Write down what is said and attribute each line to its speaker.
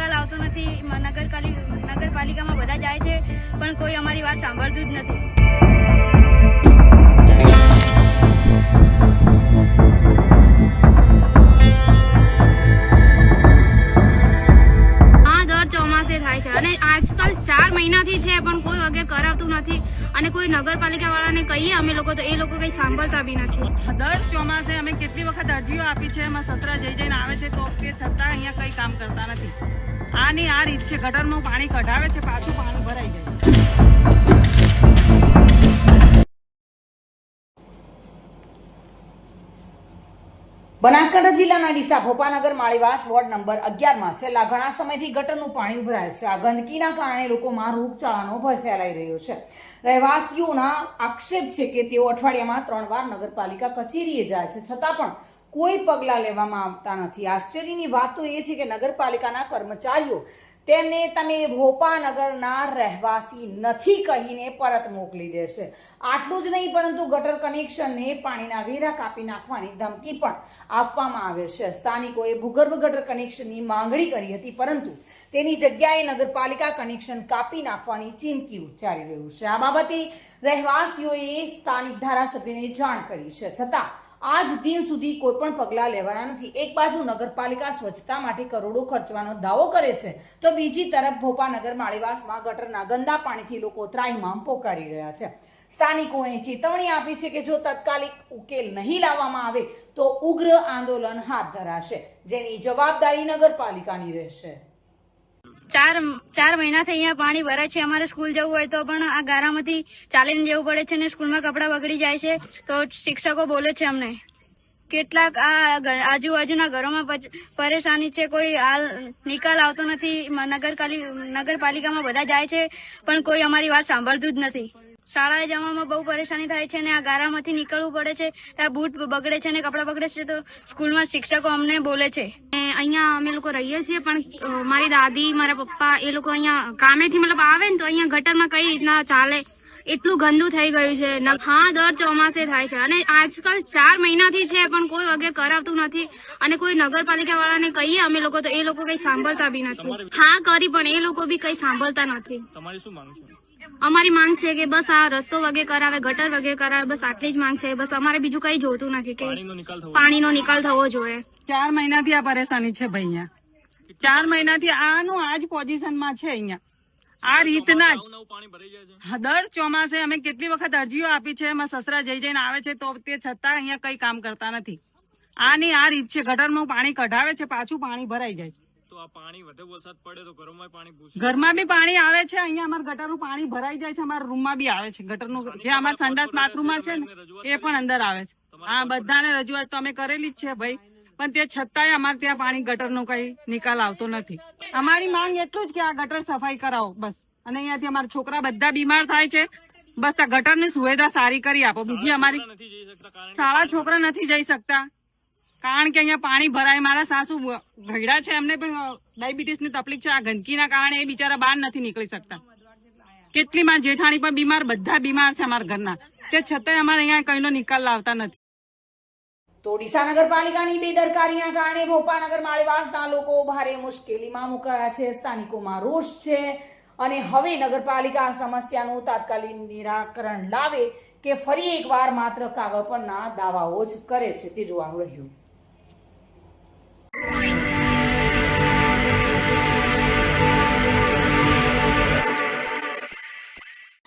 Speaker 1: નિકાલ આવતો નથી। નગરપાલિકામાં બધા જાય છે પણ કોઈ અમારી વાત સાંભળતું જ નથી। ચોમાસે થાય છે અને આજકાલ 4 મહિનાથી છે પણ કોઈ વગેરે કરાવતું નથી અને કોઈ નગરપાલિકા વાળાને કહીએ અમે લોકો તો એ લોકો કઈ સાંભળતા બી નથી।
Speaker 2: દર ચોમાસે અમે કેટલી વખત અરજીઓ આપી છે, એમાં સસરા જઈને આવે છે તો તે છતાં અહીંયા કઈ કામ કરતા નથી। આની આ રીત છે, ગટરનું પાણી કઢાવે છે, પાછું પાણી ભરાઈ જાય છે।
Speaker 3: બનાસકાંઠા જિલ્લાના ડીસા ભોપાનગર માળીવાસ વોર્ડ નંબર 11માં છેલ્લા ઘણા સમયથી ગટરનું પાણી ઉભરાય છે। આ ગંદકીના કારણે લોકોમાં રોગચાળાનો ભય ફેલાઈ રહ્યો છે। રહેવાસીઓના આક્ષેપ છે કે તેઓ અઠવાડિયામાં 3 વાર નગરપાલિકા કચેરીએ જાય છે છતાં પણ કોઈ પગલાં લેવામાં આવતા નથી। આશ્ચર્યની વાત તો એ છે કે નગરપાલિકાના કર્મચારીઓ તેમને તમે ભોપાનગરના રહેવાસી નથી કહીને પરત મોકલી દે છે। આટલું જ નહીં પરંતુ ગટર કનેક્શનને પાણીના વેરા કાપી નાખવાની ધમકી પણ આપવામાં આવે છે। સ્થાનિકોએ ભૂગર્ભ ગટર કનેક્શનની માંગણી કરી હતી પરંતુ તેની જગ્યાએ નગરપાલિકા કનેક્શન કાપી નાખવાની ચીમકી ઉચ્ચારી રહ્યું છે। આ બાબતે રહેવાસીઓએ સ્થાનિક ધારાસભ્યને જાણ કરી છે છતાં આજ દિન સુધી કોઈ પણ પગલાં લેવાયા નથી। એક બાજુ નગરપાલિકા સ્વચ્છતા માટે કરોડો ખર્ચવાનો દાવો કરે છે તો બીજી તરફ ભોપાનગર માળીવાસમાં ગટરના ગંદા પાણીથી લોકો ત્રાહિમામ પોકારી રહ્યા છે। સ્થાનિકોએ ચેતવણી આપી છે કે જો તાત્કાલિક ઉકેલ નહીં લાવવામાં આવે તો ઉગ્ર આંદોલન હાથ ધરાશે જેની જવાબદારી નગરપાલિકાની રહેશે।
Speaker 1: 4 મહિનાથી અહીંયા પાણી ભરાય છે। અમારે સ્કૂલ જવું હોય તો પણ આ ગારામાંથી ચાલીને જવું પડે છે અને સ્કૂલમાં કપડાં બગડી જાય છે તો શિક્ષકો બોલે છે અમને। કેટલાક આ આજુબાજુના ઘરોમાં પરેશાની છે, કોઈ હાલ નિકાલ આવતો નથી। નગરપાલિકામાં બધા જાય છે પણ કોઈ અમારી વાત સાંભળતું જ નથી। શાળાએ જવામાં બહુ પરેશાની થાય છે અને આ ગારામાંથી નીકળવું પડે છે, ત્યાં બૂટ બગડે છે અને કપડાં બગડે છે તો સ્કૂલમાં શિક્ષકો અમને બોલે છે। અહીંયા અમે લોકો રહીએ છીએ પણ મારી દાદી મારા પપ્પા એ લોકો અહીંયા કામેથી મતલબ આવે ને તો અહીંયા ગટરમાં કઈ રીતના ચાલે, એટલું ગંદુ થઈ ગયું છે। હા, દર ચોમાસે થાય છે અને આજકાલ 4 મહિનાથી છે પણ કોઈ વગેરે કરાવતું નથી અને કોઈ નગરપાલિકા વાળાને કહીએ અમે લોકો તો એ લોકો કઈ સાંભળતા બી નથી। હા કરી પણ એ લોકો બી કઈ સાંભળતા નથી।
Speaker 4: તમારી શું માંગ છે?
Speaker 1: અમારી માંગ છે કે બસ આ રસ્તો વગેરે કરાવે, ગટર વગેરે કરાવે, બસ આટલી જ માંગ છે। બસ અમારે બીજું કઈ જોતું નથી કે પાણીનો નિકાલ થવો જોઈએ।
Speaker 2: 4 મહિનાથી આ પરેશાની છે ભાઈ। અહીંયા 4 મહિનાથી આનું આ જ પોઝિશનમાં છે। અહીંયા આ રીતના જ દર ચોમાસે અમે કેટલી વખત અરજીઓ આપી છે, એમાં સસરા જઈને આવે છે તો તે છતાં અહીંયા કઈ કામ કરતા નથી। આની આ રીત છે, ગટરનું પાણી કઢાવે છે, પાછું પાણી ભરાઈ જાય છે।
Speaker 4: તો આ પાણી વધુ વરસાદ પડે તો ઘરમાં પાણી ઘૂસે,
Speaker 2: ઘરમાં બી પાણી આવે છે। અહીંયા અમારા ગટરનું પાણી ભરાઈ જાય છે, અમારા રૂમમાં બી આવે છે। ગટરનું જે અમારા સંડાસ બાથરૂમમાં છે ને એ પણ અંદર આવે છે। આ બધાને રજૂઆત તો અમે કરેલી જ છે ભાઈ, પણ તે છતાંય અમારે ત્યાં પાણી ગટરનો કઈ નિકાલ આવતો નથી। અમારી માંગ એટલું જ કે આ ગટર સફાઈ કરાવો બસ, અને અહીંયાથી અમારા છોકરા બધા બીમાર થાય છે, બસ આ ગટરની સુવિધા સારી કરી આપો। બીજી અમારી શાળા છોકરા નથી જઈ શકતા કારણ કે અહીંયા પાણી ભરાય। મારા સાસુ ઘરડા છે, એમને પણ ડાયાબિટીસની તકલીફ છે। આ ગંદકીના કારણે એ બિચારા બહાર નથી નીકળી શકતા। કેટલી માર જેઠાણી પણ બીમાર, બધા બીમાર છે અમારા ઘરના, તે છતાંય અમારે અહીંયા કઈનો નિકાલ લાવતા નથી।
Speaker 3: તો ડીસા નગરપાલિકાની બેદરકારીના કારણે ભોપાનગર માળીવાસના લોકો ભારે મુશ્કેલીમાં મુકાયા છે। સ્થાનિકોમાં રોષ છે અને હવે નગરપાલિકા આ સમસ્યાનું તાત્કાલિક નિરાકરણ લાવે કે ફરી એકવાર માત્ર કાગળ પરના દાવાઓ જ કરે છે તે જોવાનું રહ્યું।